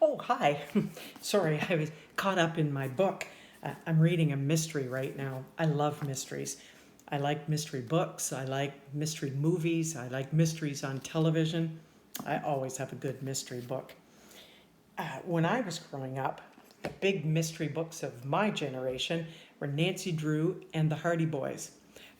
Oh, hi. Sorry, I was caught up in my book. I'm reading a mystery right now. I love mysteries. I like mystery books. I like mystery movies. I like mysteries on television. I always have a good mystery book. When I was growing up, the big mystery books of my generation were Nancy Drew and the Hardy Boys.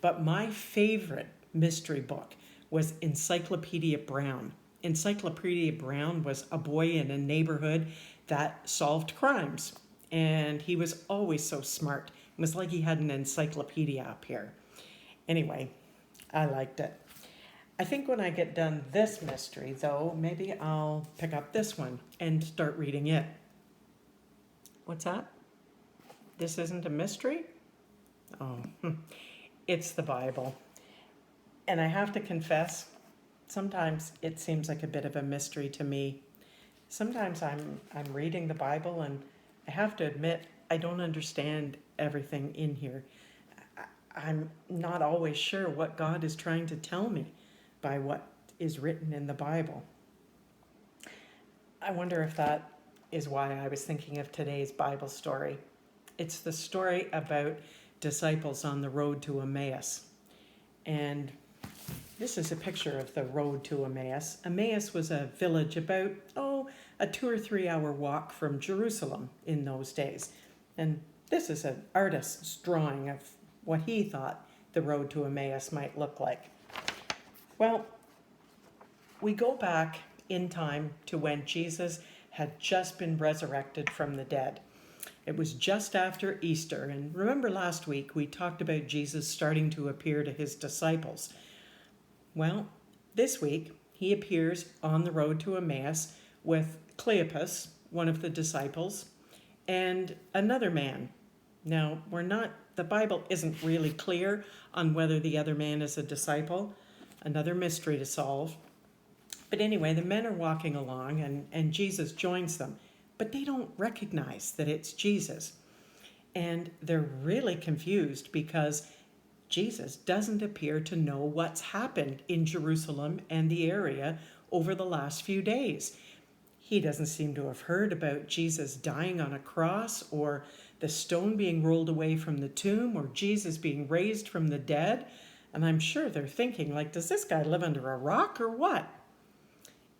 But my favorite mystery book was Encyclopedia Brown. Encyclopedia Brown was a boy in a neighborhood that solved crimes. And he was always so smart. It was like he had an encyclopedia up here. Anyway, I liked it. I think when I get done this mystery, though, maybe I'll pick up this one and start reading it. What's that? This isn't a mystery? Oh, it's the Bible. And I have to confess, sometimes it seems like a bit of a mystery to me. Sometimes I'm reading the Bible and I have to admit I don't understand everything in here. I'm not always sure what God is trying to tell me by what is written in the Bible. I wonder if that is why I was thinking of today's Bible story. It's the story about disciples on the road to Emmaus. And this is a picture of the road to Emmaus. Emmaus was a village about, a 2 or 3 hour walk from Jerusalem in those days. And this is an artist's drawing of what he thought the road to Emmaus might look like. Well, we go back in time to when Jesus had just been resurrected from the dead. It was just after Easter, and remember last week we talked about Jesus starting to appear to his disciples. Well, this week he appears on the road to Emmaus with Cleopas, one of the disciples, and another man. Now, the Bible isn't really clear on whether the other man is a disciple, another mystery to solve. But anyway, the men are walking along and Jesus joins them, but they don't recognize that it's Jesus. And they're really confused because Jesus doesn't appear to know what's happened in Jerusalem and the area over the last few days. He doesn't seem to have heard about Jesus dying on a cross or the stone being rolled away from the tomb or Jesus being raised from the dead. And I'm sure they're thinking, does this guy live under a rock or what?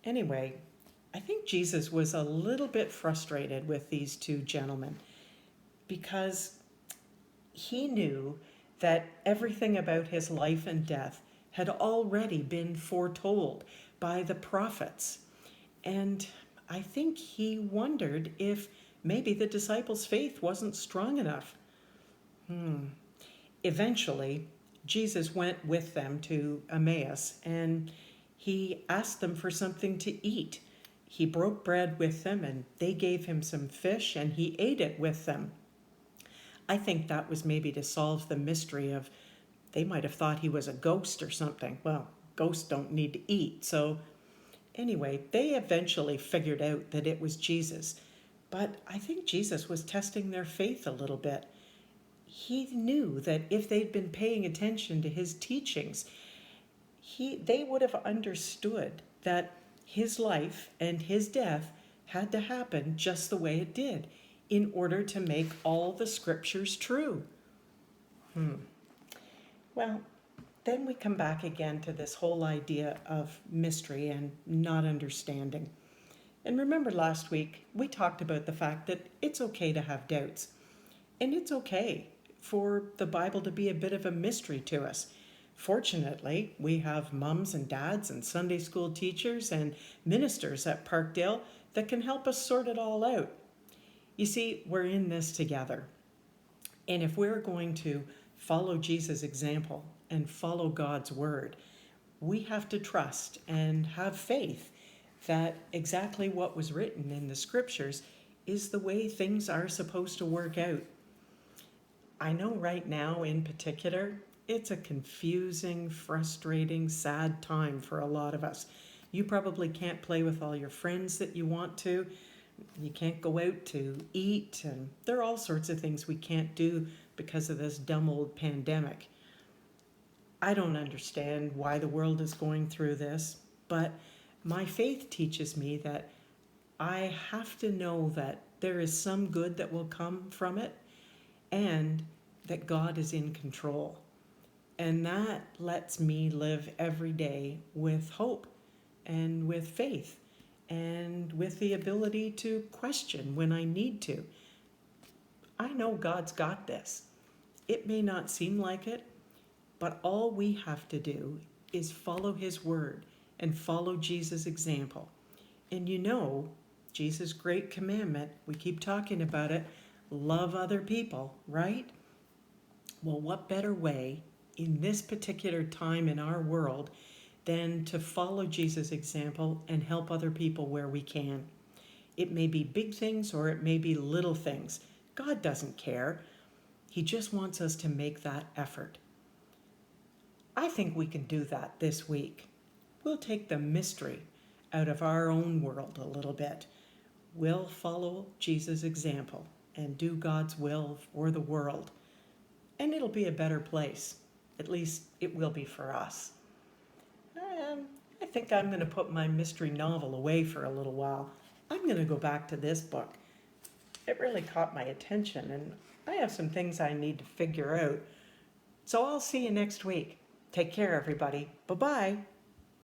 Anyway, I think Jesus was a little bit frustrated with these two gentlemen because he knew that everything about his life and death had already been foretold by the prophets. And I think he wondered if maybe the disciples' faith wasn't strong enough. Eventually, Jesus went with them to Emmaus and he asked them for something to eat. He broke bread with them and they gave him some fish and he ate it with them. I think that was maybe to solve the mystery of they might have thought he was a ghost or something. Well, ghosts don't need to eat. So anyway, they eventually figured out that it was Jesus. But I think Jesus was testing their faith a little bit. He knew that if they'd been paying attention to his teachings, they would have understood that his life and his death had to happen just the way it did in order to make all the scriptures true. Well, then we come back again to this whole idea of mystery and not understanding. And remember last week, we talked about the fact that it's okay to have doubts. And it's okay for the Bible to be a bit of a mystery to us. Fortunately, we have mums and dads and Sunday school teachers and ministers at Parkdale that can help us sort it all out. You see, we're in this together. And if we're going to follow Jesus' example and follow God's word, we have to trust and have faith that exactly what was written in the scriptures is the way things are supposed to work out. I know right now in particular, it's a confusing, frustrating, sad time for a lot of us. You probably can't play with all your friends that you want to. You can't go out to eat, and there are all sorts of things we can't do because of this dumb old pandemic. I don't understand why the world is going through this, but my faith teaches me that I have to know that there is some good that will come from it and that God is in control. And that lets me live every day with hope and with faith and with the ability to question when I need to. I know God's got this. It may not seem like it, but all we have to do is follow His word and follow Jesus' example. And you know, Jesus' great commandment, we keep talking about it, love other people, right? Well, what better way in this particular time in our world than to follow Jesus' example and help other people where we can? It may be big things or it may be little things. God doesn't care. He just wants us to make that effort. I think we can do that this week. We'll take the mystery out of our own world a little bit. We'll follow Jesus' example and do God's will for the world. And it'll be a better place. At least it will be for us. I think I'm going to put my mystery novel away for a little while. I'm going to go back to this book. It really caught my attention, and I have some things I need to figure out. So I'll see you next week. Take care, everybody. Bye-bye.